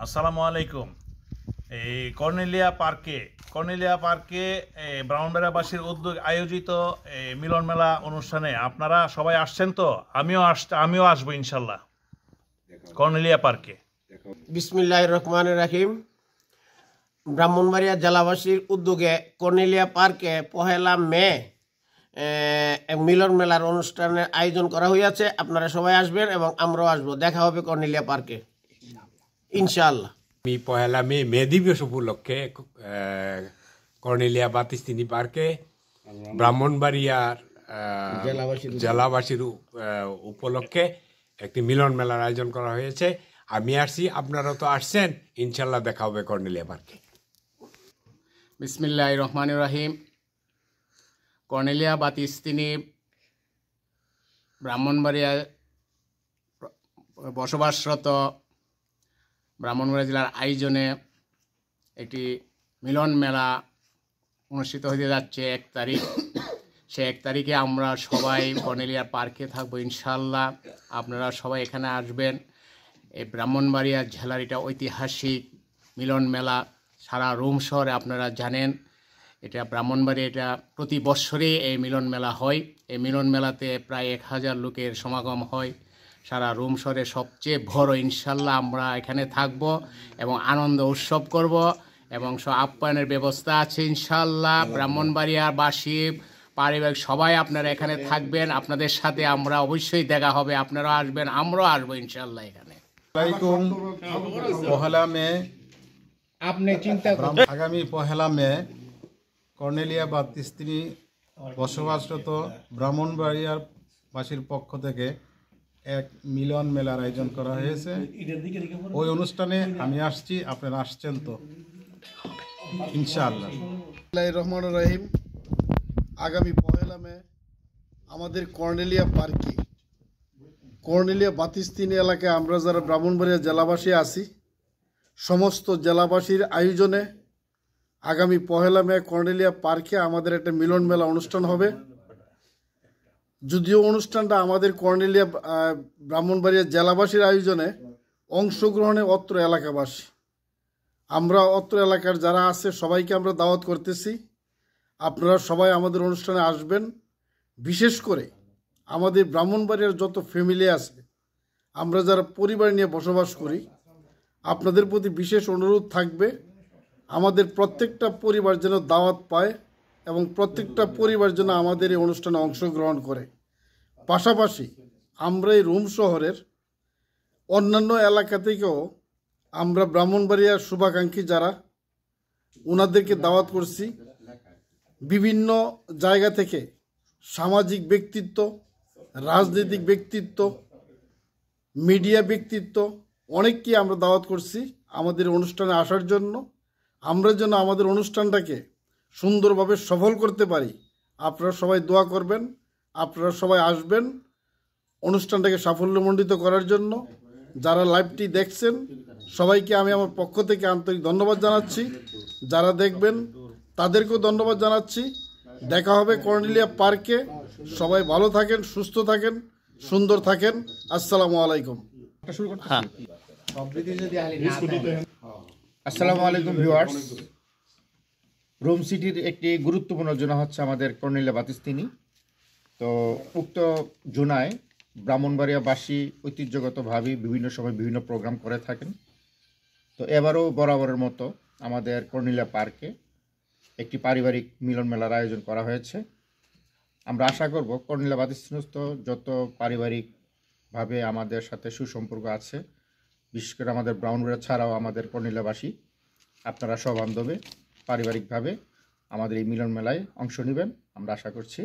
আসসালামু আলাইকুম। এই কর্নেলিয়া পার্কে ব্রাহ্মণবাড়িয়াবাসীর উদ্যোগ আয়োজিত মিলন মেলা অনুষ্ঠানে আপনারা সবাই আসছেন তো? আমিও আসবো ইনশাল্লাহ কর্নেলিয়া পার্কে। বিসমিল্লাহির রহমানির রহিম। ব্রাহ্মণবাড়িয়া জেলাবাসীর উদ্যোগে কর্নেলিয়া পার্কে 1 মে মিলন মেলার অনুষ্ঠানের আয়োজন করা হয়েছে। আপনারা সবাই আসবেন এবং আমরাও আসবো। দেখা হবে কর্নেলিয়া পার্কে ইনশাআল্লাহ। আমি 1 মে দিবস উপলক্ষে কর্নেলিয়া বাতিস্তিনি পার্কে ব্রাহ্মণবাড়িয়ার জেলাবাসীর উপলক্ষে একটি মিলন মেলার আয়োজন করা হয়েছে। আমি আসছি, আপনারা তো আসছেন, ইনশাল্লাহ দেখা হবে কর্নেলিয়া পার্কে। বিসমিল্লাহির রহমানির রহিম। কর্নেলিয়া বাতিস্তিনি ব্রাহ্মণবাড়িয়া বসবাসরত ব্রাহ্মণবাড়িয়া জেলার আয়োজনে একটি মিলন মেলা অনুষ্ঠিত হতে যাচ্ছে 1 তারিখ। সে 1 তারিখে আমরা সবাই কর্নেলিয়া পার্কে থাকবো ইনশাল্লাহ। আপনারা সবাই এখানে আসবেন। এই ব্রাহ্মণবাড়িয়া জেলার এটা ঐতিহাসিক মিলন মেলা, সারা রোম শহরে আপনারা জানেন। এটা ব্রাহ্মণবাড়িয়া, এটা প্রতি বৎসরই এই মিলন মেলা হয়। এই মিলন মেলাতে প্রায় 1000 লোকের সমাগম হয়। সারা রোম শহরে সবচেয়ে বড়। ইনশাল্লাহ আমরা এখানে থাকব এবং আনন্দ উৎসব করব এবং আপ্যায়নের ব্যবস্থা আছে ইনশাল্লাহ। ব্রাহ্মণবাড়িয়াবাসী পারিবারিক সবাই আপনারা এখানে থাকবেন। আপনাদের সাথে আমরা অবশ্যই দেখা হবে। আপনারাও আসবেন, আমরাও আসবো ইনশাল্লাহ এখানে। আগামী 1 মে কর্নেলিয়া বাতিস্তিনি বসবাসরত ব্রাহ্মণবাড়িয়ার বাসীর পক্ষ থেকে এক মিলন মেলার আয়োজন করা হয়েছে। ওই অনুষ্ঠানে আমি আসছি, আপনারা আসছেন তো ইনশাআল্লাহ। রহমানুর রহিম। আগামী 1 মে আমাদের কর্নেলিয়া বাতিস্তিনি এলাকায় আমরা যারা ব্রাহ্মণবাড়িয়া জেলাবাসী আছি, সমস্ত জেলাবাসীর আয়োজনে আগামী 1 মে কর্নেলিয়া পার্কে আমাদের একটা মিলন মেলা অনুষ্ঠান হবে। যদিও অনুষ্ঠানটা আমাদের কর্নেলিয়া ব্রাহ্মণবাড়িয়া জেলাবাসীর আয়োজনে, অংশগ্রহণে অত্র এলাকাবাসী, আমরা অত্র এলাকার যারা আছে সবাইকে আমরা দাওয়াত করতেছি। আপনারা সবাই আমাদের অনুষ্ঠানে আসবেন। বিশেষ করে আমাদের ব্রাহ্মণবাড়িয়ার যত ফ্যামিলি আছে, আমরা যারা পরিবার নিয়ে বসবাস করি, আপনাদের প্রতি বিশেষ অনুরোধ থাকবে আমাদের প্রত্যেকটা পরিবার যেন দাওয়াত পায় এবং প্রত্যেকটা পরিবার যেন আমাদের এই অনুষ্ঠানে অংশগ্রহণ করে। পাশাপাশি আমরা এই রোম শহরের অন্যান্য এলাকা থেকেও আমরা ব্রাহ্মণবাড়িয়ার শুভাকাঙ্ক্ষী যারা, ওনাদেরকে দাওয়াত করছি। বিভিন্ন জায়গা থেকে সামাজিক ব্যক্তিত্ব, রাজনৈতিক ব্যক্তিত্ব, মিডিয়া ব্যক্তিত্ব অনেককে আমরা দাওয়াত করছি আমাদের অনুষ্ঠানে আসার জন্য। আমরা যেন আমাদের অনুষ্ঠানটাকে সুন্দরভাবে সফল করতে পারি, আপনারা সবাই দোয়া করবেন। আপনারা সবাই আসবেন অনুষ্ঠানটাকে সাফল্যমণ্ডিত করার জন্য। যারা লাইভটি দেখছেন সবাইকে আমি আমার পক্ষ থেকে আন্তরিক ধন্যবাদ জানাচ্ছি। যারা দেখবেন তাদেরকেও ধন্যবাদ জানাচ্ছি। দেখা হবে কর্নেলিয়া পার্কে। সবাই ভালো থাকেন, সুস্থ থাকেন, সুন্দর থাকেন। আসসালামু আলাইকুম। আসসালামু আলাইকুম ভিউয়ার্স। রোম সিটির একটি গুরুত্বপূর্ণ জোনা হচ্ছে আমাদের কর্নেলিয়া বাতিস্তিনি। তো উক্ত জোনায় ব্রাহ্মণবাড়িয়াবাসী ঐতিহ্যগতভাবে বিভিন্ন সময় বিভিন্ন প্রোগ্রাম করে থাকেন। তো এবারও বরাবরের মতো আমাদের কর্নেলিয়া পার্কে একটি পারিবারিক মিলন মেলার আয়োজন করা হয়েছে। আমরা আশা করব কর্নেলিয়া বাতিস্তিনস্থ যত পারিবারিকভাবে আমাদের সাথে সুসম্পর্ক আছে, বিশেষ করে আমাদের ব্রাহ্মণবাড়িয়া ছাড়াও আমাদের কর্নেলিয়াবাসী, আপনারা সবান্ধবে পারিবারিকভাবে আমাদের এই মিলন মেলায় অংশ নেবেন আমরা আশা করছি।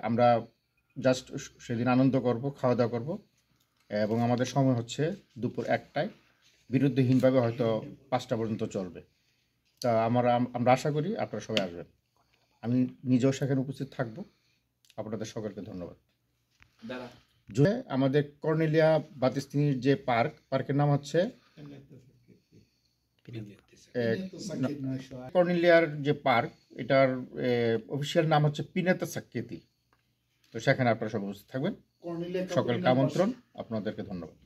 আমরা জাস্ট সেদিন আনন্দ করব, খাওয়া দাওয়া করব এবং আমাদের সময় হচ্ছে দুপুর 1টায়, বিরুদ্ধহীনভাবে হয়তো 5টা পর্যন্ত চলবে। তা আমরা আশা করি আপনারা সবাই আসবেন। আমি নিজেও সেখানে উপস্থিত থাকব। আপনাদের সকলকে ধন্যবাদ। আমাদের কর্নেলিয়া বাতিস্তিনির যে পার্কের নাম হচ্ছে কর্নেলিয়ার যে পার্ক, এটার অফিসিয়াল নাম হচ্ছে পিনেতা সাক্কেতি। তো সেখানে আপনারা সবাই উপস্থিত থাকবেন। সকলকে আমন্ত্রণ, আপনাদেরকে ধন্যবাদ।